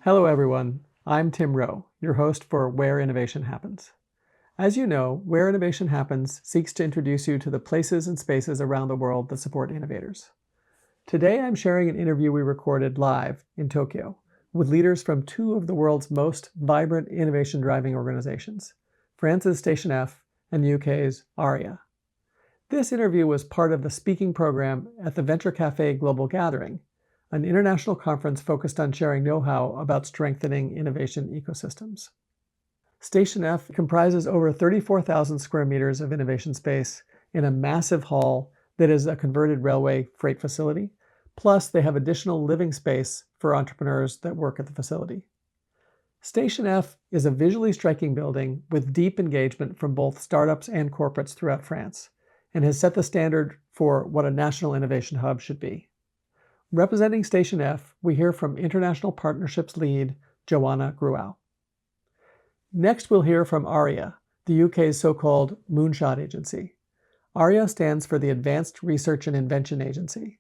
Hello everyone, I'm Tim Rowe, your host for Where Innovation Happens. As you know, Where Innovation Happens seeks to introduce you to the places and spaces around the world that support innovators. Today I'm sharing an interview we recorded live in Tokyo with leaders from two of the world's most vibrant innovation-driving organizations, France's Station F and the UK's ARIA. This interview was part of the speaking program at the Venture Cafe Global Gathering, an international conference focused on sharing know-how about strengthening innovation ecosystems. Station F comprises over 34,000 square meters of innovation space in a massive hall that is a converted railway freight facility, plus they have additional living space for entrepreneurs that work at the facility. Station F is a visually striking building with deep engagement from both startups and corporates throughout France, and has set the standard for what a national innovation hub should be. Representing Station F, we hear from International Partnerships lead Joanna Gruau. Next, we'll hear from ARIA, the UK's so-called moonshot agency. ARIA stands for the Advanced Research and Invention Agency.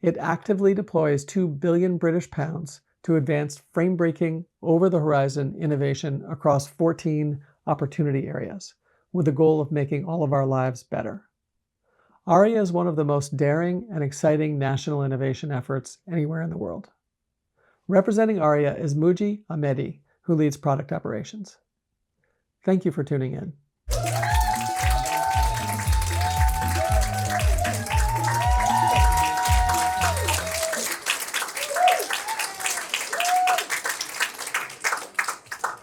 It actively deploys 2 billion British pounds to advance frame-breaking, over-the-horizon innovation across 14 opportunity areas, with the goal of making all of our lives better. ARIA is one of the most daring and exciting national innovation efforts anywhere in the world. Representing ARIA is Muji Ahmedi, who leads product operations. Thank you for tuning in.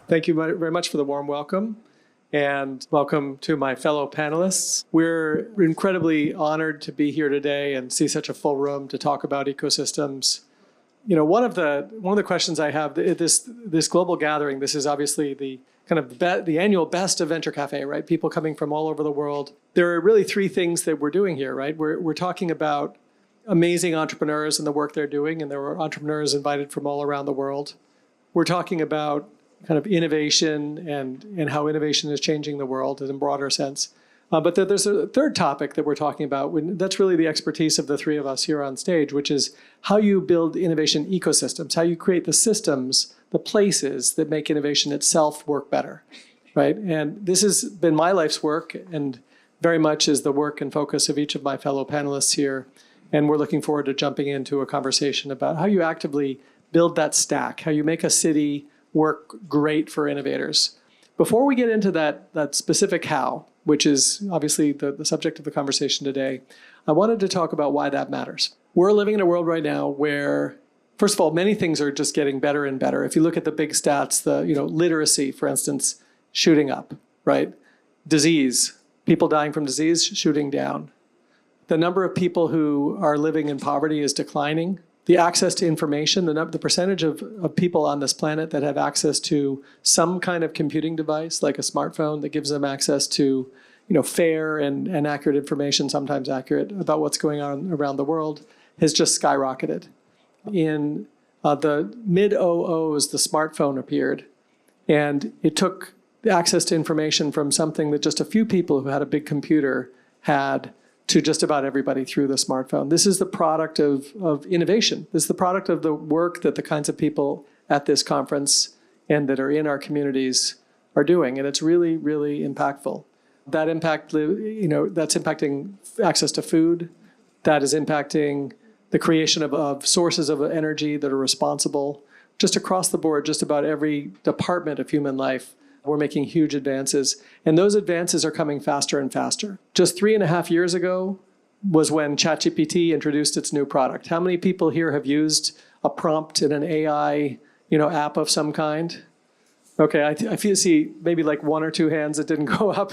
Thank you very much for the warm welcome. And welcome to my fellow panelists. We're incredibly honored to be here today and see such a full room to talk about ecosystems. You know, one of the questions I have, this global gathering, this is obviously the kind of the annual best of Venture Cafe, right? People coming from all over the world. There are really three things that we're doing here, right? We're talking about amazing entrepreneurs and the work they're doing, and there were entrepreneurs invited from all around the world. We're talking about kind of innovation and how innovation is changing the world in a broader sense. But there's a third topic that we're talking about. That's really the expertise of the three of us here on stage, which is how you build innovation ecosystems, how you create the systems, the places that make innovation itself work better, right? And this has been my life's work and very much is the work and focus of each of my fellow panelists here. And we're looking forward to jumping into a conversation about how you actively build that stack, how you make a city work great for innovators. Before we get into that specific how, which is obviously the subject of the conversation today, I wanted to talk about why that matters. We're living in a world right now where, first of all, many things are just getting better and better. If you look at the big stats, literacy, for instance, shooting up, right? Disease, people dying from disease, shooting down. The number of people who are living in poverty is declining. The access to information, the percentage of people on this planet that have access to some kind of computing device, like a smartphone that gives them access to, fair and accurate information, sometimes accurate, about what's going on around the world, has just skyrocketed. In the mid-00s, the smartphone appeared, and it took access to information from something that just a few people who had a big computer had to just about everybody through the smartphone. This is the product of innovation. This is the product of the work that the kinds of people at this conference and that are in our communities are doing. And it's really, really impactful. That impact, that's impacting access to food. That is impacting the creation of sources of energy that are responsible. Just across the board, just about every department of human life, we're making huge advances, and those advances are coming faster and faster. Just 3.5 years ago was when ChatGPT introduced its new product. How many people here have used a prompt in an AI, app of some kind? Okay, I see maybe like one or two hands that didn't go up.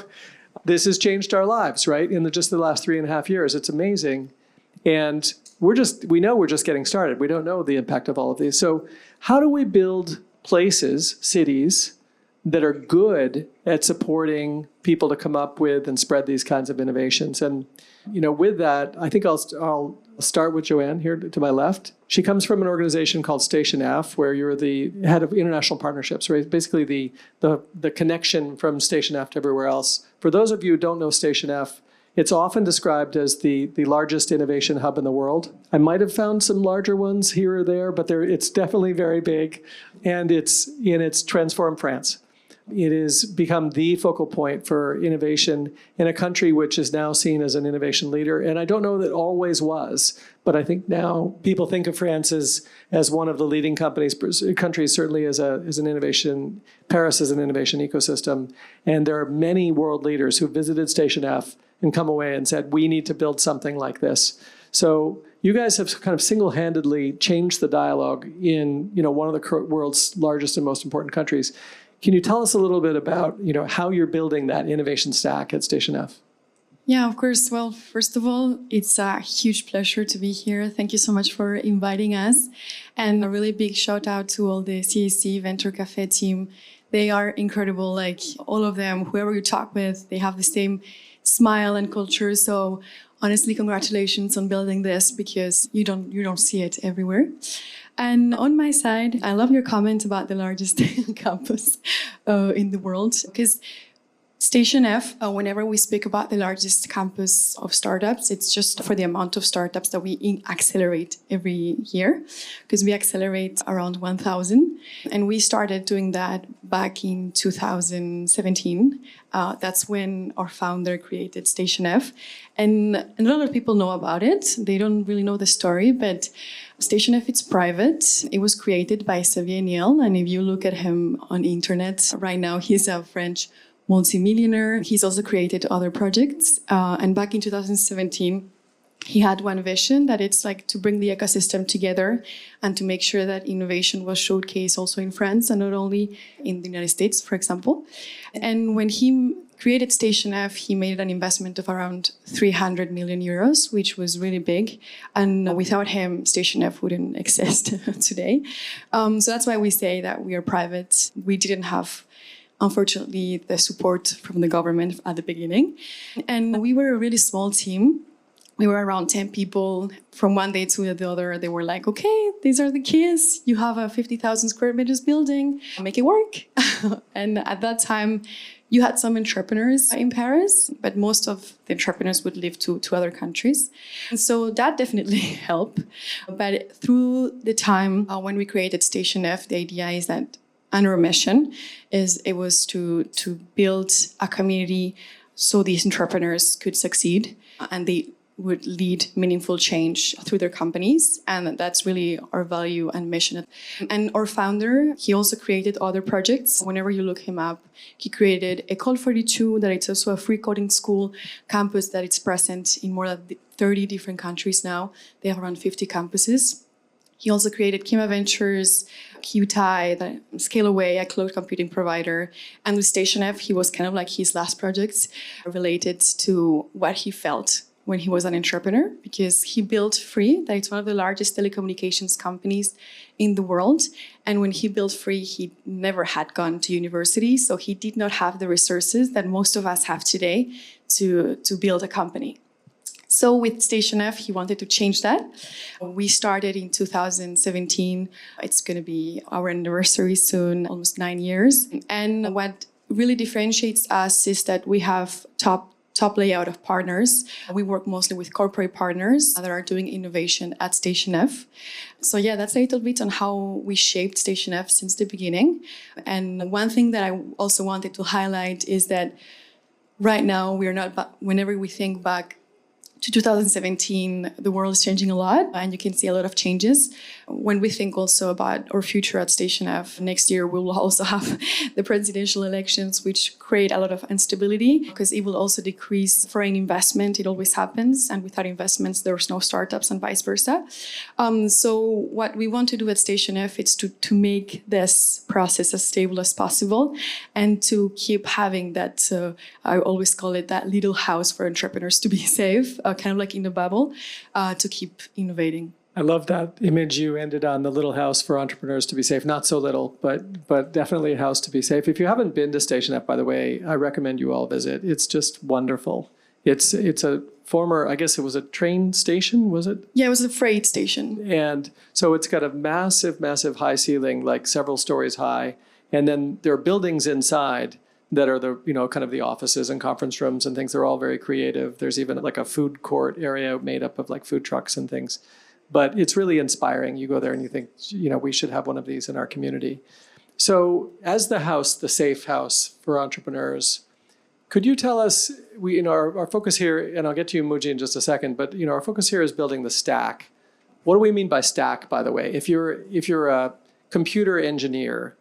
This has changed our lives, right? In just the last 3.5 years, it's amazing, and we know we're just getting started. We don't know the impact of all of these. So, how do we build places, cities, that are good at supporting people to come up with and spread these kinds of innovations? And, with that, I think I'll start with Joanne here to my left. She comes from an organization called Station F, where you're the head of international partnerships, right? Basically the connection from Station F to everywhere else. For those of you who don't know Station F, It's often described as the largest innovation hub in the world. I might have found some larger ones here or there, but it's definitely very big. And it's transformed France. It has become the focal point for innovation in a country which is now seen as an innovation leader. And I don't know that always was, but I think now people think of France as one of the leading countries, certainly as an innovation, Paris as an innovation ecosystem. And there are many world leaders who visited Station F and come away and said, we need to build something like this. So you guys have kind of single-handedly changed the dialogue in one of the world's largest and most important countries. Can you tell us a little bit about how you're building that innovation stack at Station F? Yeah, of course. Well, first of all, it's a huge pleasure to be here. Thank you so much for inviting us. And a really big shout out to all the CAC Venture Cafe team. They are incredible. Like all of them, whoever you talk with, they have the same smile and culture. So honestly, congratulations on building this, because you don't see it everywhere. And on my side, I love your comment about the largest campus in the world, because Station F, whenever we speak about the largest campus of startups, it's just for the amount of startups that we accelerate every year, because we accelerate around 1,000. And we started doing that back in 2017. That's when our founder created Station F. And a lot of people know about it. They don't really know the story, but Station F, it's private. It was created by Xavier Niel. And if you look at him on the internet right now, he's a French multimillionaire. He's also created other projects. And back in 2017, he had one vision, that it's like to bring the ecosystem together and to make sure that innovation was showcased also in France and not only in the United States, for example. And when he created Station F, he made an investment of around 300 million euros, which was really big. And without him, Station F wouldn't exist today. So that's why we say that we are private. We didn't have, unfortunately, the support from the government at the beginning. And we were a really small team. We were around 10 people. From one day to the other, they were like, okay, these are the keys. You have a 50,000 square meters building. Make it work. And at that time, you had some entrepreneurs in Paris, but most of the entrepreneurs would live to other countries. And so that definitely helped. But through the time when we created Station F, the idea is that, and our mission was to build a community so these entrepreneurs could succeed and they would lead meaningful change through their companies. And that's really our value and mission. And our founder, he also created other projects. Whenever you look him up, he created École 42, that it's also a free coding school campus that it's present in more than 30 different countries now. They have around 50 campuses. He also created Kima Ventures, QTI, the Scaleaway, a cloud computing provider. And with Station F, he was kind of like his last projects related to what he felt when he was an entrepreneur, because he built Free, that it's one of the largest telecommunications companies in the world. And when he built Free, he never had gone to university, so he did not have the resources that most of us have today to build a company. So with Station F, he wanted to change that. We started in 2017. It's going to be our anniversary soon, almost 9 years. And what really differentiates us is that we have top layout of partners. We work mostly with corporate partners that are doing innovation at Station F. So yeah, that's a little bit on how we shaped Station F since the beginning. And one thing that I also wanted to highlight is that right now we are not, whenever we think back to 2017, the world is changing a lot, and you can see a lot of changes. When we think also about our future at Station F, next year we will also have the presidential elections, which create a lot of instability, because it will also decrease foreign investment. It always happens, and without investments, there's no startups, and vice versa. So what we want to do at Station F is to make this process as stable as possible, and to keep having that, I always call it that little house for entrepreneurs to be safe, kind of like in the bubble, to keep innovating. I love that image you ended on, the little house for entrepreneurs to be safe. Not so little, but definitely a house to be safe. If you haven't been to Station F, by the way, I recommend you all visit. It's just wonderful. It's a former, I guess it was a train station, was it? Yeah, it was a freight station. And so it's got a massive, massive high ceiling, like several stories high. And then there are buildings inside that are the, kind of the offices and conference rooms and things. They're all very creative. There's even like a food court area made up of like food trucks and things. But it's really inspiring. You go there and you think, we should have one of these in our community. So as the house, the safe house for entrepreneurs, could you tell us, our focus here, and I'll get to you, Muji, in just a second, but our focus here is building the stack. What do we mean by stack, by the way? If you're a computer engineer,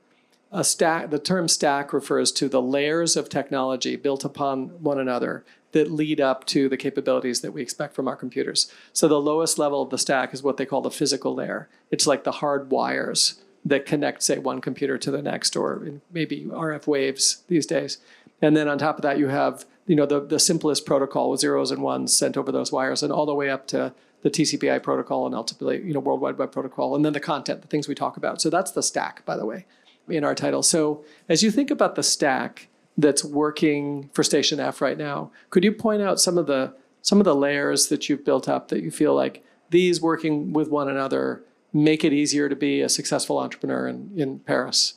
the term stack refers to the layers of technology built upon one another that lead up to the capabilities that we expect from our computers. So the lowest level of the stack is what they call the physical layer. It's like the hard wires that connect, say, one computer to the next, or maybe RF waves these days. And then on top of that, you have the simplest protocol with zeros and ones sent over those wires, and all the way up to the TCP/IP protocol and ultimately World Wide Web protocol, and then the content, the things we talk about. So that's the stack, by the way, in our title. So as you think about the stack that's working for Station F right now, could you point out some of the layers that you've built up that you feel like these working with one another make it easier to be a successful entrepreneur in Paris?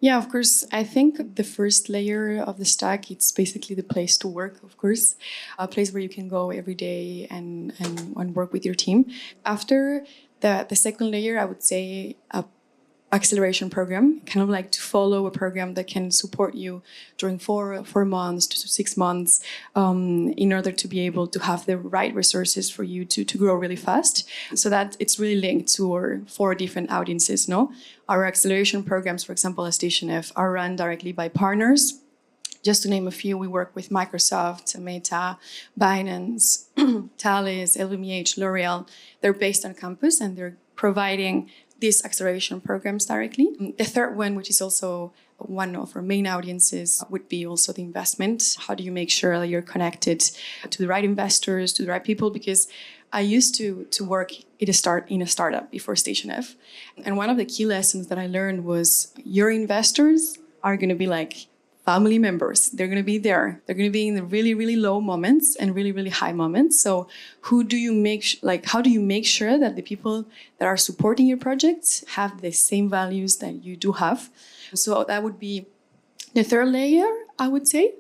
Yeah, of course. I think the first layer of the stack, it's basically the place to work, of course, a place where you can go every day and work with your team. After the second layer, I would say a acceleration program, kind of like to follow a program that can support you during 4 months to 6 months in order to be able to have the right resources for you to grow really fast. So that it's really linked to our 4 different audiences. Our acceleration programs, for example, at Station F, are run directly by partners. Just to name a few, we work with Microsoft, Meta, Binance, Thales, LVMH, L'Oreal. They're based on campus and they're providing these acceleration programs directly. The third one, which is also one of our main audiences, would be also the investment. How do you make sure that you're connected to the right investors, to the right people? Because I used to work in a startup before Station F. And one of the key lessons that I learned was your investors are going to be like family members. They're going to be there. They're going to be in the really, really low moments and really, really high moments. So how do you make sure that the people that are supporting your projects have the same values that you do have? So that would be the third layer, I would say.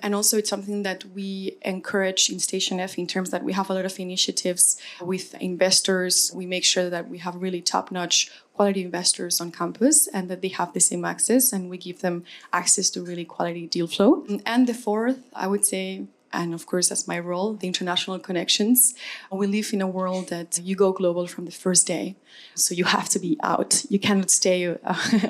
And also it's something that we encourage in Station F in terms that we have a lot of initiatives with investors. We make sure that we have really top-notch quality investors on campus and that they have the same access, and we give them access to really quality deal flow. And the fourth, I would say, and of course that's my role, the international connections. We live in a world that you go global from the first day. So you have to be out. You cannot stay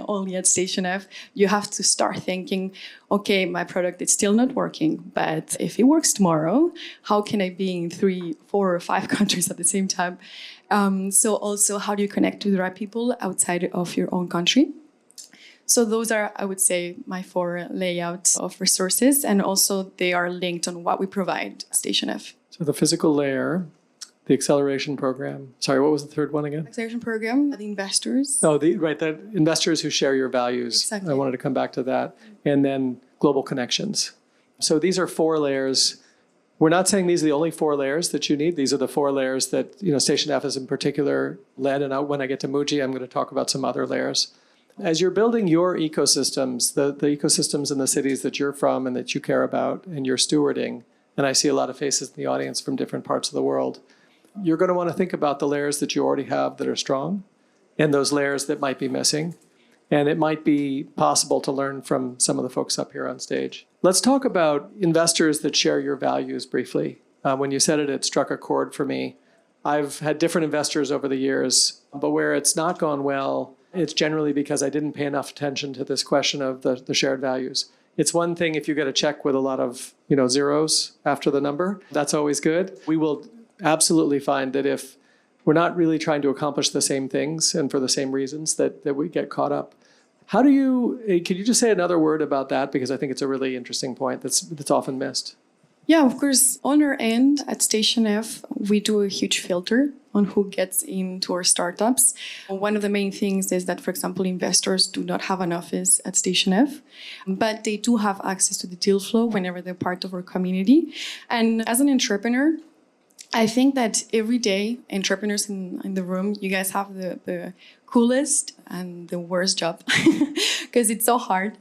only at Station F. You have to start thinking, okay, my product is still not working, but if it works tomorrow, how can I be in 3, 4, or 5 countries at the same time? So also, how do you connect to the right people outside of your own country? So those are, I would say, my 4 layouts of resources, and also they are linked on what we provide at Station F. So the physical layer, the acceleration program. Sorry, what was the third one again? Acceleration program, the investors. Oh, the investors who share your values. Exactly. I wanted to come back to that. And then global connections. So these are 4 layers. We're not saying these are the only 4 layers that you need. These are the 4 layers that Station F is in particular led. And when I get to Muji, I'm going to talk about some other layers. As you're building your ecosystems, the ecosystems in the cities that you're from and that you care about and you're stewarding, and I see a lot of faces in the audience from different parts of the world, you're going to want to think about the layers that you already have that are strong and those layers that might be missing. And it might be possible to learn from some of the folks up here on stage. Let's talk about investors that share your values briefly. When you said it, it struck a chord for me. I've had different investors over the years, but where it's not gone well, it's generally because I didn't pay enough attention to this question of the shared values. It's one thing if you get a check with a lot of zeros after the number. That's always good. We will absolutely find that if we're not really trying to accomplish the same things and for the same reasons, that we get caught up. Could you just say another word about that? Because I think it's a really interesting point that's often missed. Yeah, of course. On our end at Station F, we do a huge filter on who gets into our startups. One of the main things is that, for example, investors do not have an office at Station F, but they do have access to the deal flow whenever they're part of our community. And as an entrepreneur, I think that every day, entrepreneurs in the room, you guys have the coolest and the worst job because it's so hard.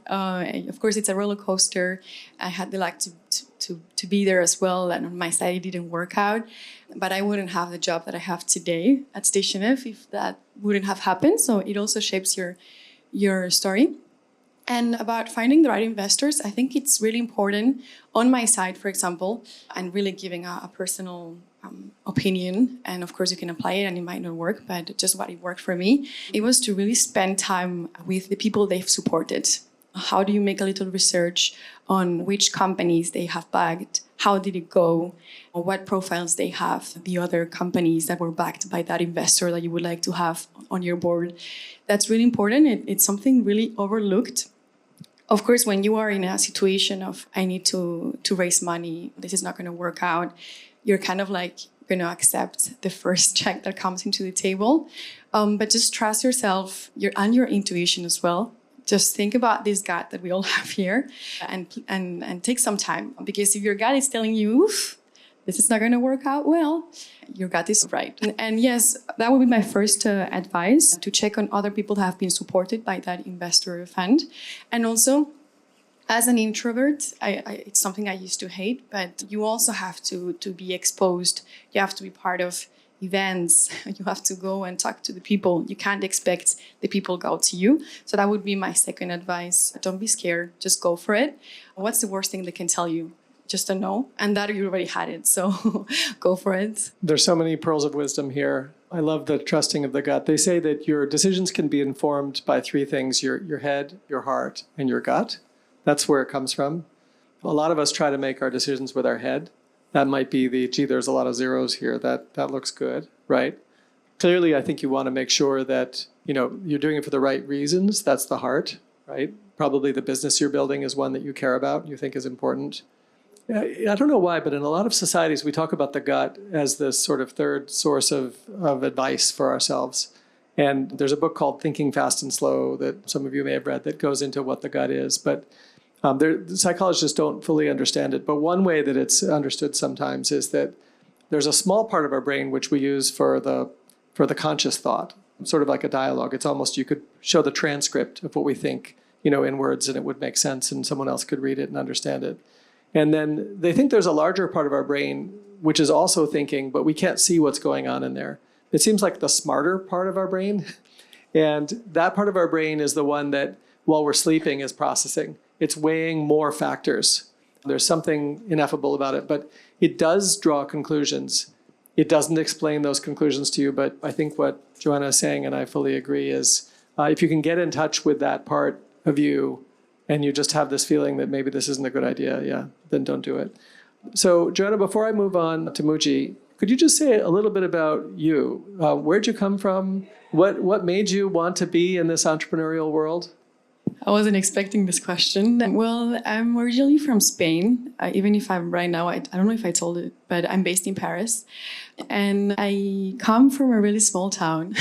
Of course, it's a roller coaster. I had the luck to be there as well, and on my side, it didn't work out. But I wouldn't have the job that I have today at Station F if that wouldn't have happened. So it also shapes your story. And about finding the right investors, I think it's really important on my side, for example, and really giving a personal opinion. And of course, you can apply it and it might not work, but just what it worked for me, it was to really spend time with the people they've supported. How do you make a little research on which companies they have backed? How did it go? Or what profiles they have, the other companies that were backed by that investor that you would like to have on your board. That's really important. It's something really overlooked. Of course, when you are in a situation of, I need to raise money, this is not going to work out, you're kind of like going to accept the first check that comes into the table. But just trust yourself and your intuition as well. Just think about this gut that we all have here and take some time. Because if your gut is telling you, oof, this is not going to work out well, your gut is right. And yes, that would be my first advice, to check on other people that have been supported by that investor fund. And also, as an introvert, it's something I used to hate, but you also have to be exposed. You have to be part of events. You have to go and talk to the people. You can't expect the people go to you. So that would be my second advice. Don't be scared. Just go for it. What's the worst thing they can tell you? Just a no. And that you already had it. So go for it. There's so many pearls of wisdom here. I love the trusting of the gut. They say that your decisions can be informed by three things: your head, your heart, and your gut. That's where it comes from. A lot of us try to make our decisions with our head. That might be there's a lot of zeros here. That looks good, right? Clearly, I think you want to make sure that, you're doing it for the right reasons. That's the heart, right? Probably the business you're building is one that you care about, you think is important. I don't know why, but in a lot of societies, we talk about the gut as this sort of third source of advice for ourselves. And there's a book called Thinking Fast and Slow that some of you may have read that goes into what the gut is. But the psychologists don't fully understand it. But one way that it's understood sometimes is that there's a small part of our brain which we use for the conscious thought, sort of like a dialogue. It's almost, you could show the transcript of what we think, in words, and it would make sense, and someone else could read it and understand it. And then they think there's a larger part of our brain which is also thinking, but we can't see what's going on in there. It seems like the smarter part of our brain. And that part of our brain is the one that, while we're sleeping, is processing. It's weighing more factors. There's something ineffable about it, but it does draw conclusions. It doesn't explain those conclusions to you, but I think what Joanna is saying, and I fully agree, is if you can get in touch with that part of you, and you just have this feeling that maybe this isn't a good idea, then don't do it. So, Joanna, before I move on to Muji, could you just say a little bit about you? Where'd you come from? What made you want to be in this entrepreneurial world? I wasn't expecting this question. Well, I'm originally from Spain. Even if I'm right now, I don't know if I told it, but I'm based in Paris. And I come from a really small town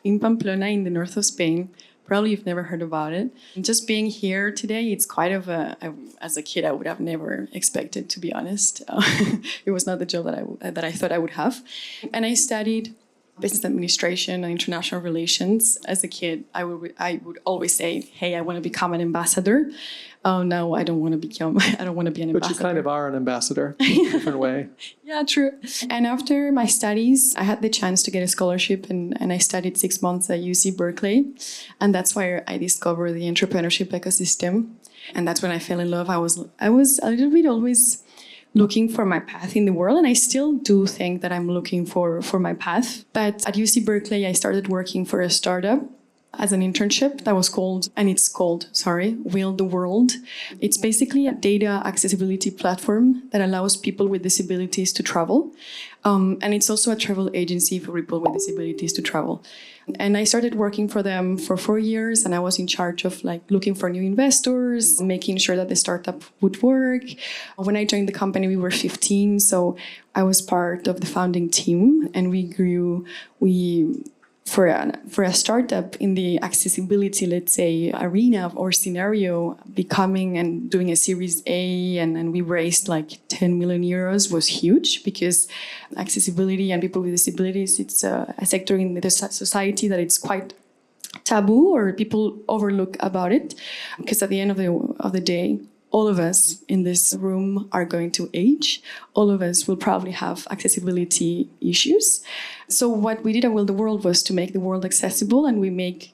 in Pamplona in the north of Spain. Probably you've never heard about it. And just being here today, it's quite of as a kid, I would have never expected, to be honest. It was not the job that I thought I would have. And I studied business administration and international relations. As a kid, I would always say, hey, I want to become an ambassador. Oh, no, I don't want to be an ambassador. But you kind of are an ambassador in a different way. Yeah, true. And after my studies, I had the chance to get a scholarship and I studied 6 months at UC Berkeley. And that's where I discovered the entrepreneurship ecosystem. And that's when I fell in love. I was a little bit always looking for my path in the world. And I still do think that I'm looking for my path. But at UC Berkeley, I started working for a startup as an internship that was called Will the World. It's basically a data accessibility platform that allows people with disabilities to travel. And it's also a travel agency for people with disabilities to travel. And I started working for them for 4 years, and I was in charge of looking for new investors, making sure that the startup would work. When I joined the company, we were 15, so I was part of the founding team, and we grew. For a startup in the accessibility, let's say, arena or scenario, becoming and doing a Series A and we raised 10 million euros was huge, because accessibility and people with disabilities, it's a sector in the society that it's quite taboo or people overlook about it. Because at the end of the day, all of us in this room are going to age. All of us will probably have accessibility issues. So what we did at Will the World was to make the world accessible, and we made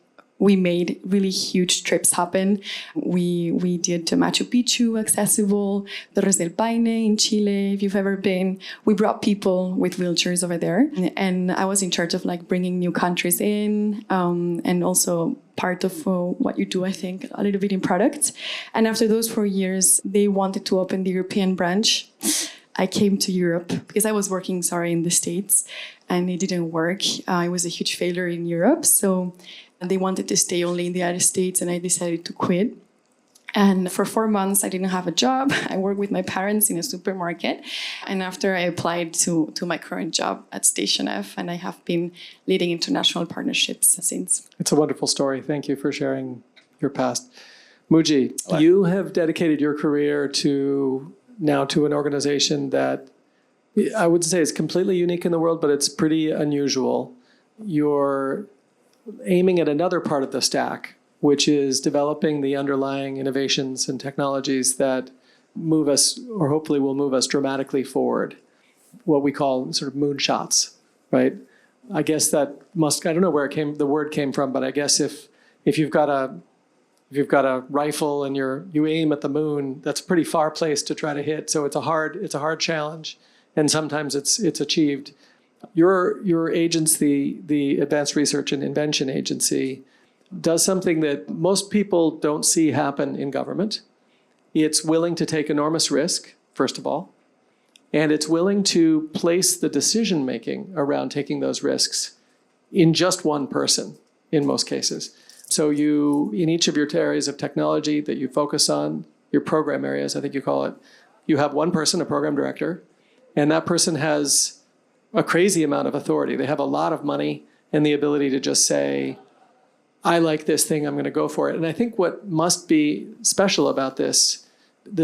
really huge trips happen. We did to Machu Picchu accessible, Torres del Paine in Chile, if you've ever been. We brought people with wheelchairs over there. And I was in charge of like bringing new countries in, and also part of what you do, I think, a little bit in product. And after those 4 years, they wanted to open the European branch. I came to Europe because I was working, in the States, and it didn't work. It was a huge failure in Europe. So they wanted to stay only in the United States, and I decided to quit. And for 4 months, I didn't have a job. I worked with my parents in a supermarket. And after I applied to my current job at Station F, and I have been leading international partnerships since. It's a wonderful story. Thank you for sharing your past. Muji, you have dedicated your career to an organization that I would say is completely unique in the world, but it's pretty unusual. You're aiming at another part of the stack, which is developing the underlying innovations and technologies that move us, or hopefully will move us dramatically forward, what we call sort of moonshots, right? I guess that I don't know where the word came from, but I guess if you've got a rifle and you aim at the moon, that's a pretty far place to try to hit. So it's a hard challenge, and sometimes it's achieved. Your agency, the Advanced Research and Invention Agency, does something that most people don't see happen in government. It's willing to take enormous risk, first of all, and it's willing to place the decision-making around taking those risks in just one person in most cases. So in each of your areas of technology that you focus on, your program areas, I think you call it, you have one person, a program director, and that person has a crazy amount of authority. They have a lot of money and the ability to just say, I like this thing, I'm going to go for it. And I think what must be special about this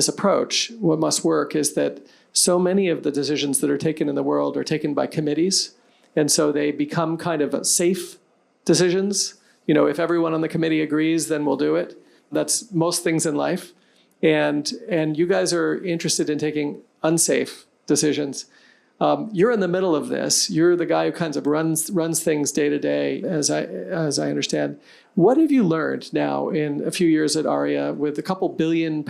approach, what must work, is that so many of the decisions that are taken in the world are taken by committees. And so they become kind of safe decisions. If everyone on the committee agrees, then we'll do it. That's most things in life. And you guys are interested in taking unsafe decisions. You're in the middle of this. You're the guy who kind of runs things day to day, as I understand. What have you learned now in a few years at ARIA with a couple £billion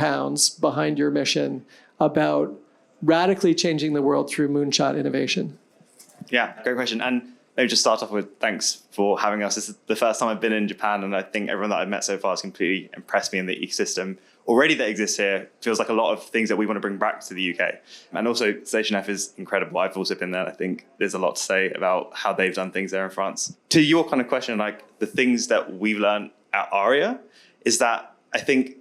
behind your mission about radically changing the world through moonshot innovation? Yeah, great question. And maybe just start off with thanks for having us. This is the first time I've been in Japan, and I think everyone that I've met so far has completely impressed me in the ecosystem already that exists here. Feels like a lot of things that we want to bring back to the UK. And also Station F is incredible. I've also been there. I think there's a lot to say about how they've done things there in France. To your kind of question, like the things that we've learned at ARIA is that I think,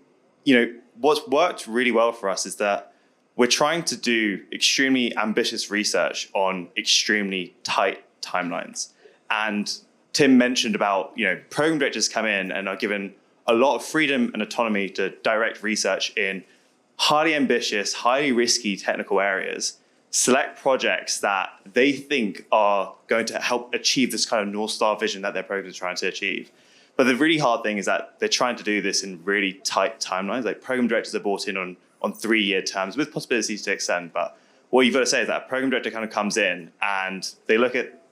what's worked really well for us is that we're trying to do extremely ambitious research on extremely tight timelines. And Tim mentioned about, program directors come in and are given a lot of freedom and autonomy to direct research in highly ambitious, highly risky technical areas, select projects that they think are going to help achieve this kind of North Star vision that their programs are trying to achieve. But the really hard thing is that they're trying to do this in really tight timelines. Like program directors are brought in on 3-year terms with possibilities to extend. But what you've got to say is that a program director kind of comes in and they look at,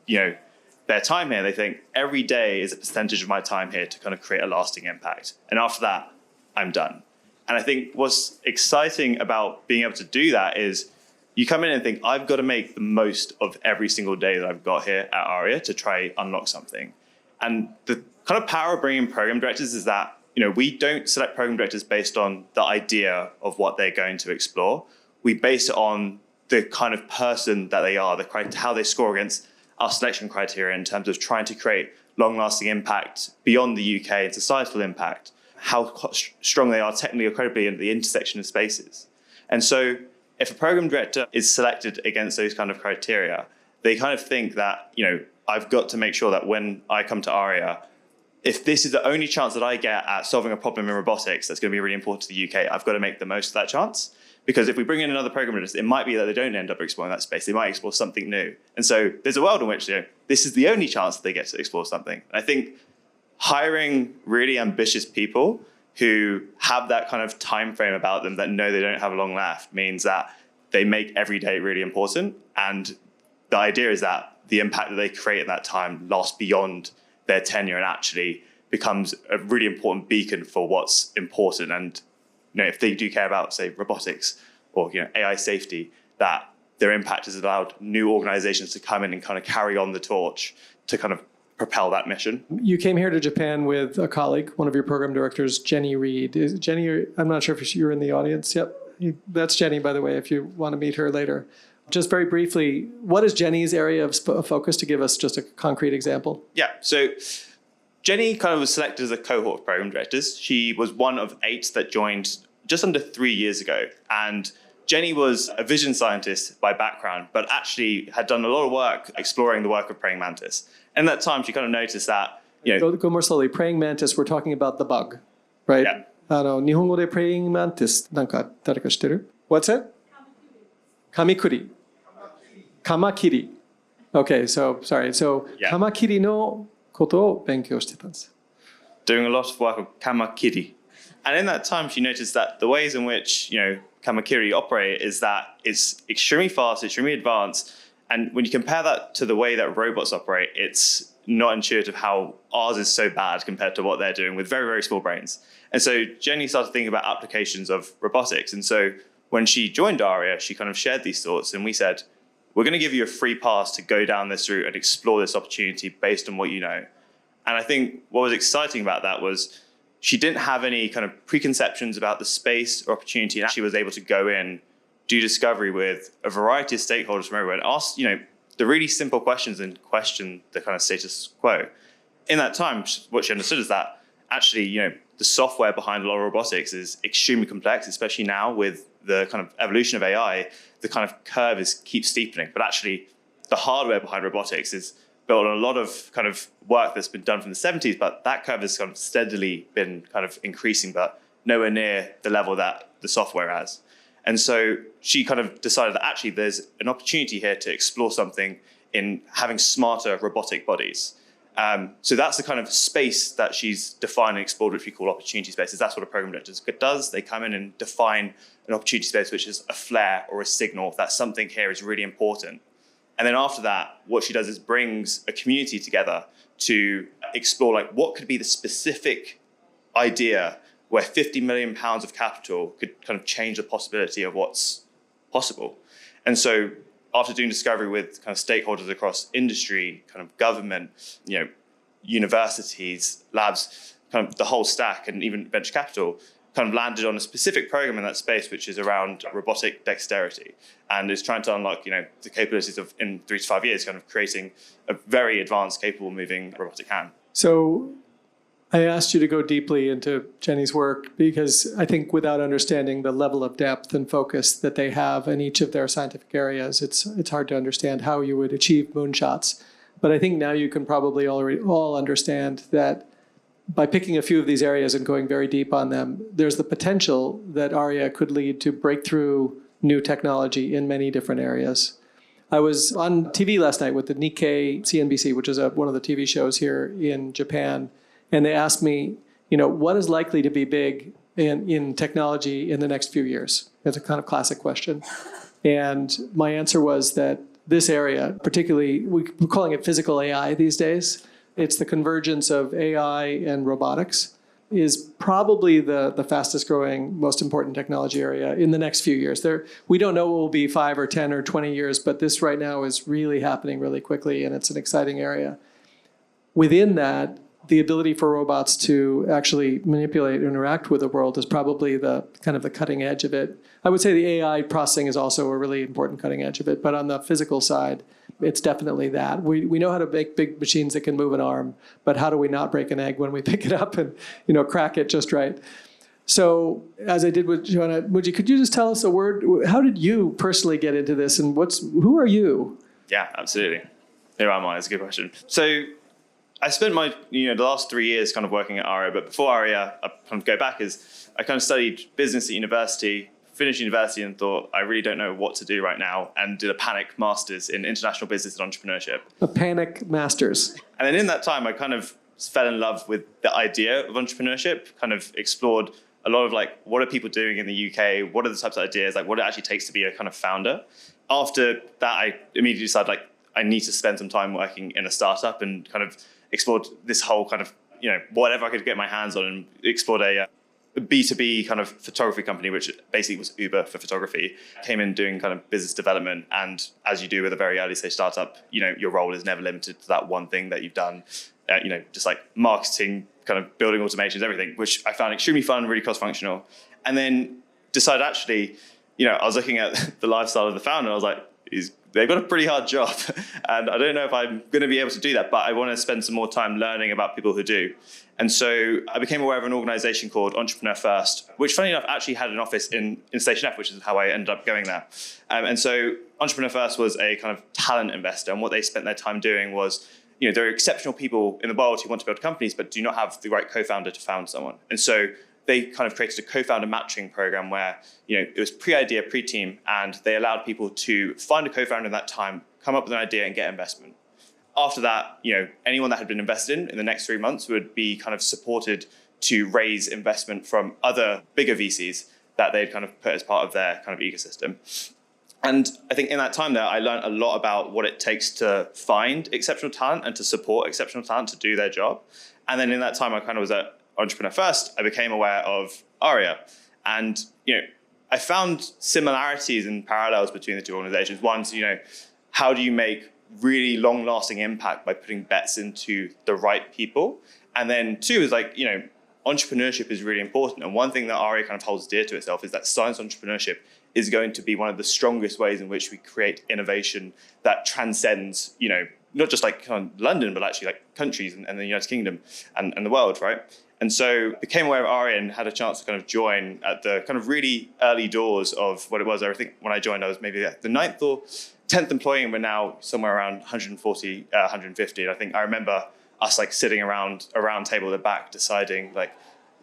their time here, they think every day is a percentage of my time here to kind of create a lasting impact. And after that, I'm done. And I think what's exciting about being able to do that is you come in and think, I've got to make the most of every single day that I've got here at ARIA to try unlock something. And the kind of power of bringing in program directors is that, we don't select program directors based on the idea of what they're going to explore. We base it on the kind of person that they are, how they score against our selection criteria in terms of trying to create long-lasting impact beyond the UK and societal impact, how strong they are technically or credibly in the intersection of spaces. And so if a program director is selected against those kind of criteria, they kind of think that, I've got to make sure that when I come to ARIA, if this is the only chance that I get at solving a problem in robotics that's going to be really important to the UK, I've got to make the most of that chance. Because if we bring in another programmer, it might be that they don't end up exploring that space. They might explore something new. And so there's a world in which this is the only chance that they get to explore something. And I think hiring really ambitious people who have that kind of time frame about them that know they don't have long left means that they make every day really important. And the idea is that the impact that they create in that time lasts beyond their tenure and actually becomes a really important beacon for what's important. And if they do care about, say, robotics or AI safety, that their impact has allowed new organizations to come in and kind of carry on the torch to kind of propel that mission. You came here to Japan with a colleague, one of your program directors, Jenny Reed. Is Jenny, I'm not sure if you're in the audience. Yep, that's Jenny, by the way, if you want to meet her later. Just very briefly, what is Jenny's area of focus, to give us just a concrete example? Yeah, so Jenny kind of was selected as a cohort of program directors. She was one of 8 that joined just under 3 years ago. And Jenny was a vision scientist by background, but actually had done a lot of work exploring the work of praying mantis. And at that time, she kind of noticed that, Go more slowly. Praying mantis, we're talking about the bug, right? Yeah. 日本語で praying mantis なんか誰か知ってる? What's it? Kamikuri. Kamakiri. Okay, so sorry. So Yeah. Kamakiri のことを勉強してたんです. doing a lot of work with kamakiri. And in that time, she noticed that the ways in which, kamakiri operate is that it's extremely fast, extremely advanced. And when you compare that to the way that robots operate, it's not intuitive how ours is so bad compared to what they're doing with very, very small brains. And so Jenny started thinking about applications of robotics. And so when she joined ARIA, she kind of shared these thoughts. And we said, we're going to give you a free pass to go down this route and explore this opportunity based on what you know. And I think what was exciting about that was she didn't have any kind of preconceptions about the space or opportunity, and actually was able to go in, do discovery with a variety of stakeholders from everywhere, and ask, the really simple questions and question the kind of status quo. In that time, what she understood is that actually, the software behind a lot of robotics is extremely complex, especially now with the kind of evolution of AI. The kind of curve keeps steepening, but actually the hardware behind robotics is built on a lot of kind of work that's been done from the 70s, but that curve has kind of steadily been kind of increasing, but nowhere near the level that the software has. And so she kind of decided that actually there's an opportunity here to explore something in having smarter robotic bodies. So that's the kind of space that she's defined and explored, which we call opportunity spaces. That's what a program director does. They come in and define an opportunity space, which is a flare or a signal that something here is really important. And then after that, what she does is brings a community together to explore what could be the specific idea where 50 million pounds of capital could kind of change the possibility of what's possible. And so after doing discovery with kind of stakeholders across industry, kind of government, universities, labs, kind of the whole stack, and even venture capital, kind of landed on a specific program in that space, which is around robotic dexterity, and is trying to unlock, the capabilities of, in 3 to 5 years, kind of creating a very advanced, capable moving robotic hand. So I asked you to go deeply into Jenny's work because I think without understanding the level of depth and focus that they have in each of their scientific areas, it's hard to understand how you would achieve moonshots. But I think now you can probably already all understand that by picking a few of these areas and going very deep on them, there's the potential that ARIA could lead to breakthrough new technology in many different areas. I was on TV last night with the Nikkei CNBC, which is one of the TV shows here in Japan, and they asked me, what is likely to be big in technology in the next few years? It's a kind of classic question. And my answer was that this area, particularly, we're calling it physical AI these days, it's the convergence of AI and robotics, is probably the fastest growing, most important technology area in the next few years. We don't know what will be 5 or 10 or 20 years, but this right now is really happening really quickly, and it's an exciting area. Within that, the ability for robots to actually manipulate and interact with the world is probably the kind of the cutting edge of it. I would say the AI processing is also a really important cutting edge of it, but on the physical side, it's definitely that. We know how to make big machines that can move an arm, but how do we not break an egg when we pick it up and crack it just right? So as I did with Joanna, Muji, could you just tell us a word? How did you personally get into this, and who are you? Yeah, absolutely. Who am I? That's a good question. So I spent my the last 3 years kind of working at ARIA, but before ARIA, I kind of go back is I kind of studied business at university, finished university and thought, I really don't know what to do right now, and did a panic master's in international business and entrepreneurship. A panic master's. And then in that time, I kind of fell in love with the idea of entrepreneurship, kind of explored a lot of like, what are people doing in the UK? What are the types of ideas? Like what it actually takes to be a kind of founder. After that, I immediately decided like, I need to spend some time working in a startup and kind of explored this whole kind of, whatever I could get my hands on, and explored a B2B kind of photography company, which basically was Uber for photography. Came in doing kind of business development. And as you do with a very early stage startup, your role is never limited to that one thing that you've done. Just like marketing, kind of building automations, everything, which I found extremely fun, really cross-functional. And then decided actually, I was looking at the lifestyle of the founder, and I was like, they've got a pretty hard job. And I don't know if I'm going to be able to do that, but I want to spend some more time learning about people who do. And so I became aware of an organization called Entrepreneur First, which funny enough actually had an office in Station F, which is how I ended up going there. And so Entrepreneur First was a kind of talent investor. And what they spent their time doing was, there are exceptional people in the world who want to build companies, but do not have the right co-founder to found someone. And so they kind of created a co-founder matching program where, it was pre-idea, pre-team, and they allowed people to find a co-founder in that time, come up with an idea and get investment. After that, anyone that had been invested in the next 3 months would be kind of supported to raise investment from other bigger VCs that they'd kind of put as part of their kind of ecosystem. And I think in that time there, I learned a lot about what it takes to find exceptional talent and to support exceptional talent to do their job. And then in that time, I kind of was at Entrepreneur First. I became aware of ARIA. And, I found similarities and parallels between the two organizations. One's, how do you make really long-lasting impact by putting bets into the right people? And then two is like, entrepreneurship is really important. And one thing that ARIA kind of holds dear to itself is that science entrepreneurship is going to be one of the strongest ways in which we create innovation that transcends, not just like kind of London, but actually like countries and the United Kingdom and the world, right? And so became aware of ARIA and had a chance to kind of join at the kind of really early doors of what it was. I think when I joined, I was maybe the 9th or 10th employee, and we're now somewhere around 140, 150. And I think I remember us like sitting around a round table at the back deciding like,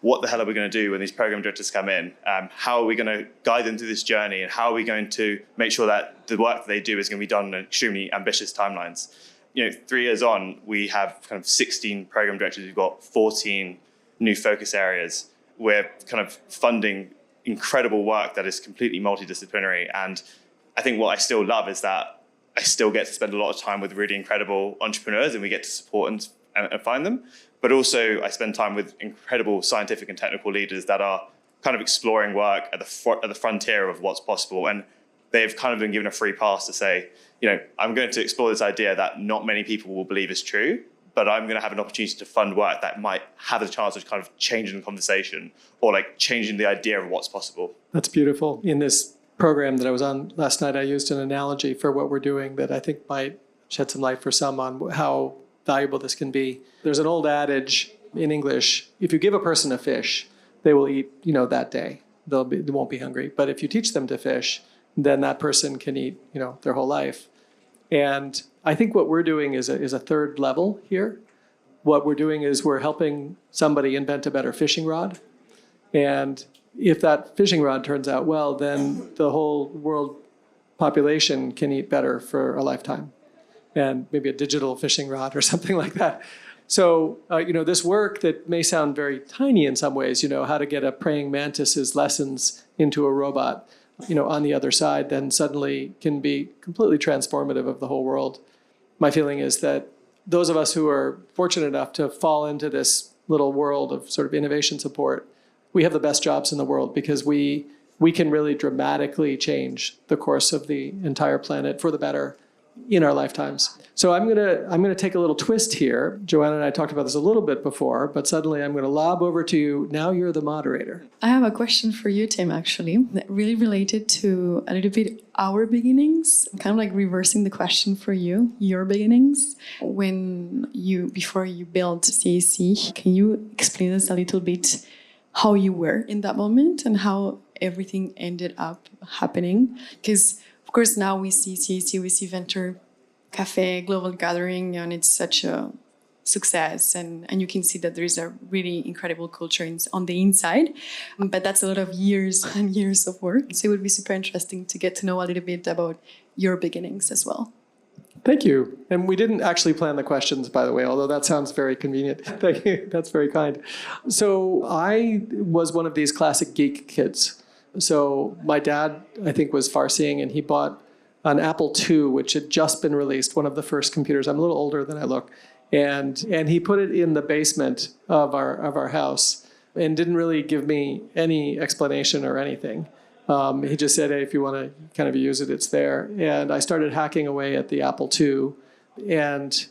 what the hell are we going to do when these program directors come in? How are we going to guide them through this journey? And how are we going to make sure that the work that they do is going to be done on extremely ambitious timelines? 3 years on, we have kind of 16 program directors. We've got 14 new focus areas. We're kind of funding incredible work that is completely multidisciplinary. And I think what I still love is that I still get to spend a lot of time with really incredible entrepreneurs, and we get to support and find them. But also I spend time with incredible scientific and technical leaders that are kind of exploring work at the frontier of what's possible. And they've kind of been given a free pass to say, I'm going to explore this idea that not many people will believe is true, but I'm going to have an opportunity to fund work that might have a chance of kind of changing the conversation or like changing the idea of what's possible. That's beautiful. In this program that I was on last night, I used an analogy for what we're doing that I think might shed some light for some on how valuable this can be. There's an old adage in English: if you give a person a fish, they will eat, that day. They won't be hungry. But if you teach them to fish, then that person can eat, their whole life. And I think what we're doing is a third level here. What we're doing is we're helping somebody invent a better fishing rod. And if that fishing rod turns out well, then the whole world population can eat better for a lifetime. And maybe a digital fishing rod or something like that. So, this work that may sound very tiny in some ways, how to get a praying mantis's lessons into a robot, on the other side, then suddenly can be completely transformative of the whole world. My feeling is that those of us who are fortunate enough to fall into this little world of sort of innovation support, we have the best jobs in the world because we can really dramatically change the course of the entire planet for the better in our lifetimes. So I'm gonna take a little twist here. Joanna and I talked about this a little bit before, but suddenly I'm gonna lob over to you. Now you're the moderator. I have a question for you, Tim, actually, really related to a little bit our beginnings, kind of like reversing the question for you, your beginnings. Before you built CAC, can you explain us a little bit how you were in that moment and how everything ended up happening? Because of course, now we see CAC, we see Venture Cafe, Global Gathering, and it's such a success. And you can see that there is a really incredible culture on the inside. But that's a lot of years and years of work. So it would be super interesting to get to know a little bit about your beginnings as well. Thank you. And we didn't actually plan the questions, by the way, although that sounds very convenient. Thank you. That's very kind. So I was one of these classic geek kids. So my dad, I think, was far-seeing, and he bought an Apple II, which had just been released, one of the first computers. I'm a little older than I look. And he put it in the basement of our house and didn't really give me any explanation or anything. He just said, hey, if you want to kind of use it, it's there. And I started hacking away at the Apple II. And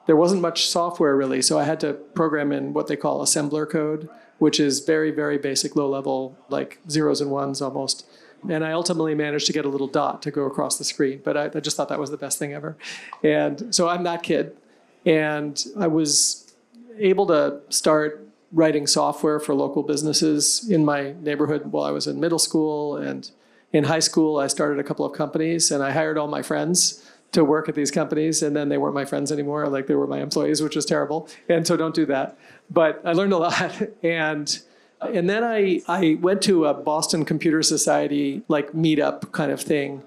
there wasn't much software really, so I had to program in what they call assembler code, which is very, very basic, low level, like zeros and ones almost. And I ultimately managed to get a little dot to go across the screen, but I just thought that was the best thing ever. And so I'm that kid. And I was able to start writing software for local businesses in my neighborhood while I was in middle school. And in high school, I started a couple of companies, and I hired all my friends to work at these companies, and then they weren't my friends anymore, like they were my employees, which was terrible. And so don't do that. But I learned a lot. And then I went to a Boston Computer Society like meetup kind of thing.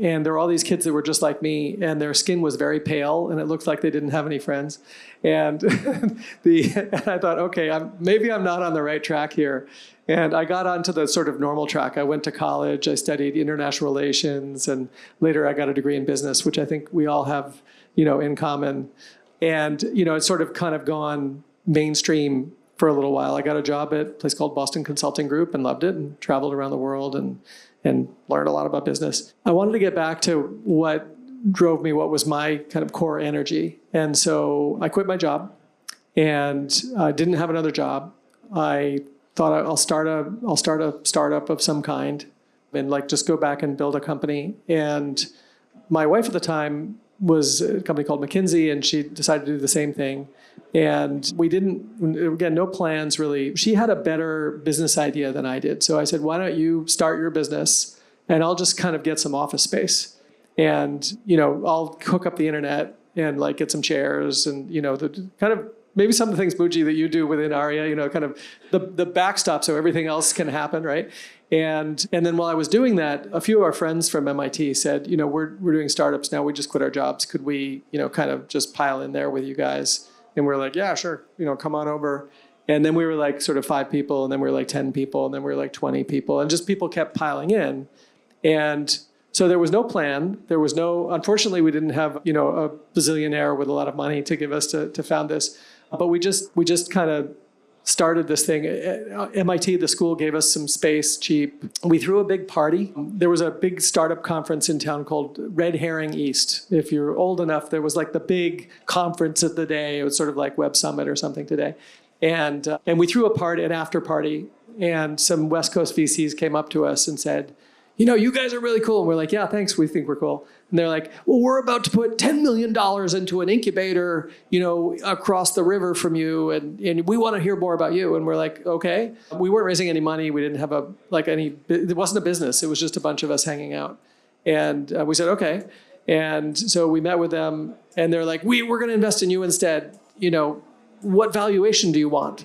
And there were all these kids that were just like me, and their skin was very pale, and it looked like they didn't have any friends. And and I thought, okay, maybe I'm not on the right track here. And I got onto the sort of normal track. I went to college, I studied international relations, and later I got a degree in business, which I think we all have, in common. And, it's sort of kind of gone mainstream for a little while. I got a job at a place called Boston Consulting Group and loved it, and traveled around the world and learned a lot about business. I wanted to get back to what drove me, what was my kind of core energy. And so I quit my job and I didn't have another job. I thought I'll start a startup of some kind and just go back and build a company. And my wife at the time was a company called McKinsey, and she decided to do the same thing. And we didn't, again, no plans really. She had a better business idea than I did. So I said, why don't you start your business and I'll just kind of get some office space. And, I'll hook up the internet and get some chairs and, the kind of maybe some of the things, Muji, that you do within ARIA, kind of the backstop so everything else can happen, right? And then while I was doing that, a few of our friends from MIT said, we're doing startups now. We just quit our jobs. Could we, kind of just pile in there with you guys? And we're like, yeah, sure. Come on over. And then we were sort of 5 people, and then we were 10 people, and then we were 20 people, and just people kept piling in. And so there was no plan. There was no, unfortunately, we didn't have, a bazillionaire with a lot of money to give us to found this. But we just kind of started this thing. MIT, the school, gave us some space cheap. We threw a big party. There was a big startup conference in town called Red Herring East. If you're old enough, there was the big conference of the day. It was sort of like Web Summit or something today. And we threw an after party, and some West Coast VCs came up to us and said, you guys are really cool. And we're like, yeah, thanks. We think we're cool. And they're like, well, we're about to put $10 million into an incubator, across the river from you. And we want to hear more about you. And we're like, okay. We weren't raising any money. We didn't have it wasn't a business. It was just a bunch of us hanging out. And we said, okay. And so we met with them, and they're like, we're going to invest in you instead. What valuation do you want?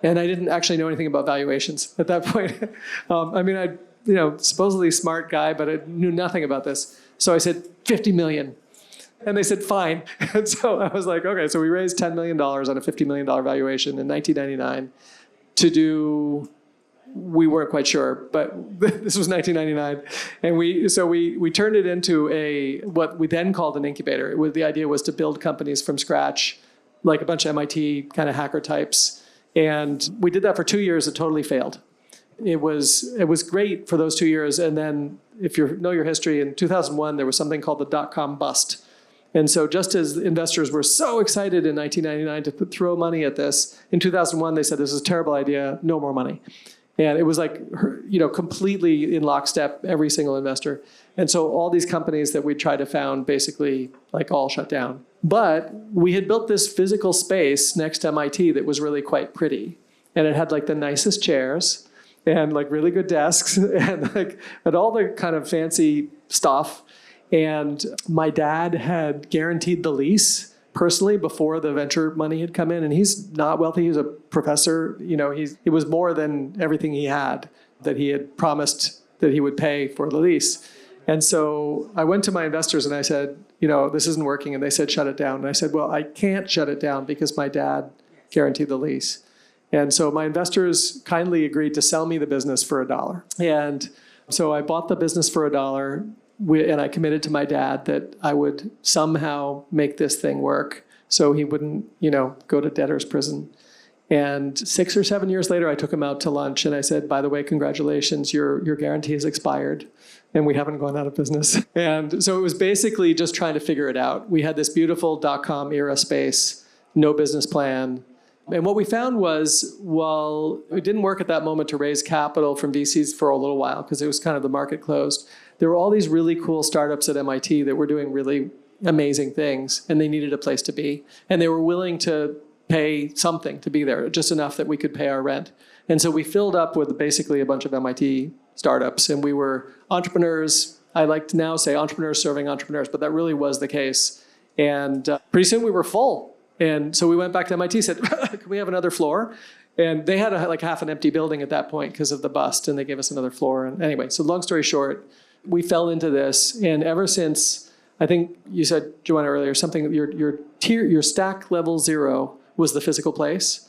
And I didn't actually know anything about valuations at that point. Supposedly smart guy, but I knew nothing about this. So I said, 50 million. And they said, fine. And so I was like, okay. So we raised $10 million on a $50 million valuation in 1999 to do, we weren't quite sure, but this was 1999. And we turned it into what we then called an incubator. The idea was to build companies from scratch, like a bunch of MIT kind of hacker types. And we did that for 2 years. It totally failed. It was great for those 2 years. And then if you know your history, in 2001, there was something called the dot-com bust. And so just as investors were so excited in 1999 to throw money at this, in 2001, they said, this is a terrible idea, no more money. And it was completely in lockstep, every single investor. And so all these companies that we tried to found basically all shut down. But we had built this physical space next to MIT that was really quite pretty. And it had the nicest chairs and really good desks and all the kind of fancy stuff. And my dad had guaranteed the lease personally before the venture money had come in. And he's not wealthy. He's a professor. It was more than everything he had that he had promised that he would pay for the lease. And so I went to my investors and I said, this isn't working. And they said, shut it down. And I said, well, I can't shut it down because my dad guaranteed the lease. And so my investors kindly agreed to sell me the business for $1. And so I bought the business for $1, and I committed to my dad that I would somehow make this thing work so he wouldn't, go to debtor's prison. And 6 or 7 years later, I took him out to lunch and I said, by the way, congratulations, your guarantee has expired and we haven't gone out of business. And so it was basically just trying to figure it out. We had this beautiful .com era space, no business plan. And what we found was, while it didn't work at that moment to raise capital from VCs for a little while because it was kind of the market closed, there were all these really cool startups at MIT that were doing really amazing things, and they needed a place to be. And they were willing to pay something to be there, just enough that we could pay our rent. And so we filled up with basically a bunch of MIT startups, and we were entrepreneurs. I like to now say entrepreneurs serving entrepreneurs, but that really was the case. And pretty soon we were full. And so we went back to MIT, said, can we have another floor? And they had like half an empty building at that point because of the bust, and they gave us another floor. And anyway, so long story short, we fell into this. And ever since, I think you said, Joanna, earlier, something, your stack level 0 was the physical place.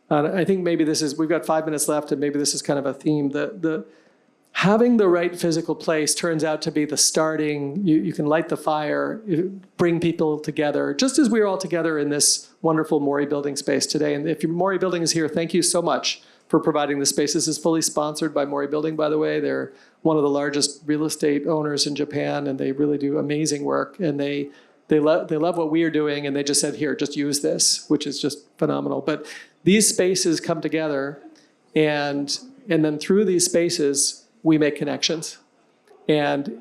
I think maybe we've got 5 minutes left, and maybe this is kind of a theme. Having the right physical place turns out to be the starting. You can light the fire, bring people together, just as we're all together in this wonderful Mori building space today. And if your Mori building is here, thank you so much for providing the space. This is fully sponsored by Mori Building, by the way. They're one of the largest real estate owners in Japan, and they really do amazing work. And they love what we are doing, and they just said, here, just use this, which is just phenomenal. But these spaces come together, and then through these spaces, we make connections. And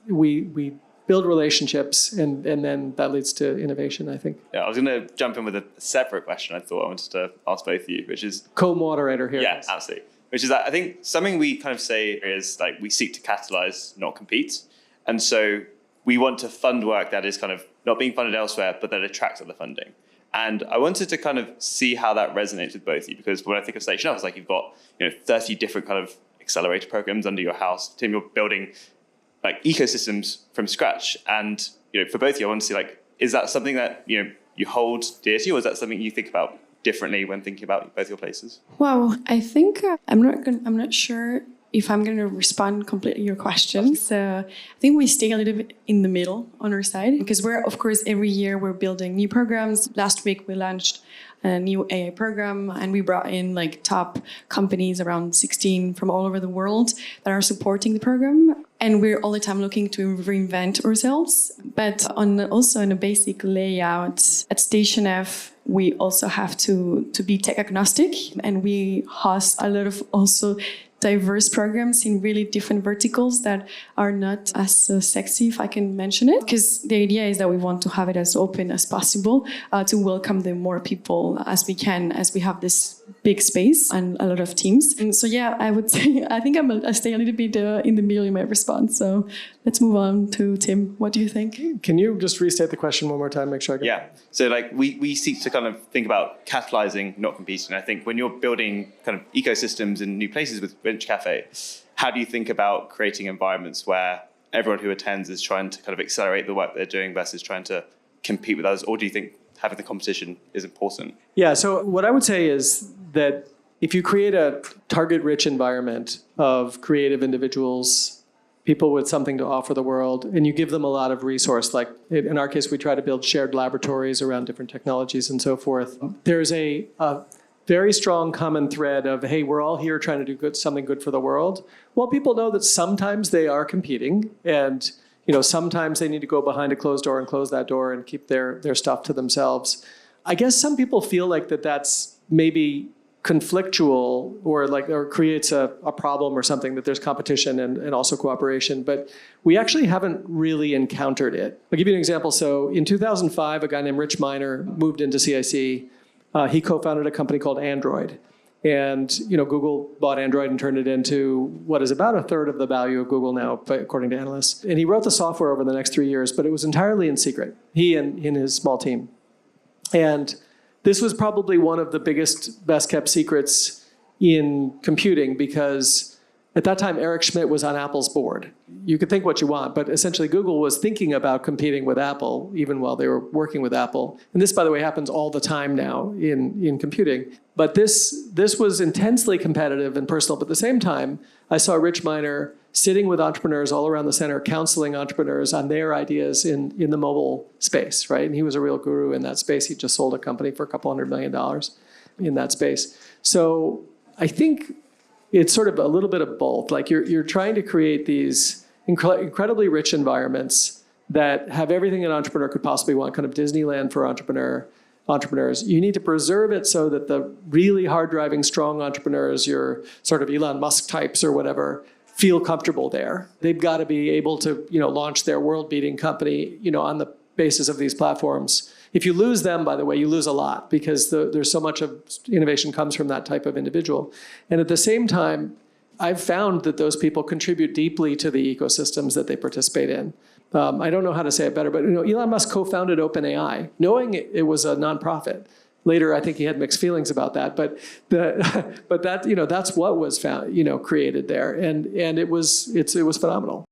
we build relationships, and then that leads to innovation, I think. Yeah, I was going to jump in with a separate question I thought I wanted to ask both of you, which is... Co-moderator here. Yeah, absolutely. Which is that I think something we kind of say is like we seek to catalyze, not compete. And so we want to fund work that is kind of not being funded elsewhere, but that attracts other funding. And I wanted to kind of see how that resonates with both of you, because when I think of Station Up, it's like you've got 30 different kind of accelerator programs under your house. Tim, you're building like ecosystems from scratch. And for both of you, I want to see is that something that you hold dear to you, or is that something you think about differently when thinking about both your places? Wow, I think I'm not sure if I'm going to respond completely to your question. So I think we stay a little bit in the middle on our side, because of course, every year we're building new programs. Last week we launched a new AI program, and we brought in top companies, around 16 from all over the world, that are supporting the program. And we're all the time looking to reinvent ourselves. But also in a basic layout at Station F, we also have to be tech agnostic, and we host a lot of also diverse programs in really different verticals that are not as sexy, if I can mention it, because the idea is that we want to have it as open as possible to welcome the more people as we can, as we have this big space and a lot of teams. And so, yeah, I would say, I think I stay a little bit in the middle in my response. So let's move on to Tim. What do you think? Can you just restate the question one more time, make sure I get it? Yeah. So we seek to kind of think about catalyzing, not competing. I think when you're building kind of ecosystems in new places with Venture Cafe, how do you think about creating environments where everyone who attends is trying to kind of accelerate the work they're doing versus trying to compete with others? Or do you think having the competition is important? Yeah, so what I would say is that if you create a target-rich environment of creative individuals, people with something to offer the world, and you give them a lot of resource, like in our case, we try to build shared laboratories around different technologies and so forth. There's a very strong common thread of, hey, we're all here trying to do something good for the world. Well, people know that sometimes they are competing, and sometimes they need to go behind a closed door and close that door and keep their stuff to themselves. I guess some people feel like that's maybe conflictual or creates a problem or something, that there's competition and also cooperation, but we actually haven't really encountered it. I'll give you an example. So in 2005, a guy named Rich Miner moved into CIC. He co-founded a company called Android. And Google bought Android and turned it into what is about a third of the value of Google now, according to analysts. And he wrote the software over the next 3 years, but it was entirely in secret, he and his small team. And this was probably one of the biggest, best kept secrets in computing, because At that time, Eric Schmidt was on Apple's board. You could think what you want, but essentially Google was thinking about competing with Apple even while they were working with Apple. And this, by the way, happens all the time now in computing. But this was intensely competitive and personal. But at the same time, I saw Rich Miner sitting with entrepreneurs all around the center, counseling entrepreneurs on their ideas in the mobile space, right? And he was a real guru in that space. He just sold a company for a couple $100 million in that space. So I think it's sort of a little bit of both. Like you're trying to create these incredibly rich environments that have everything an entrepreneur could possibly want, kind of Disneyland for entrepreneurs. You need to preserve it so that the really hard-driving, strong entrepreneurs, your sort of Elon Musk types or whatever, feel comfortable there. They've got to be able to, launch their world-beating company, on the basis of these platforms. If you lose them, by the way, you lose a lot because there's so much of innovation comes from that type of individual. And at the same time, I've found that those people contribute deeply to the ecosystems that they participate in. I don't know how to say it better, but Elon Musk co-founded OpenAI, knowing it was a nonprofit. Later, I think he had mixed feelings about that, but that that's what was found, created there, and it was phenomenal.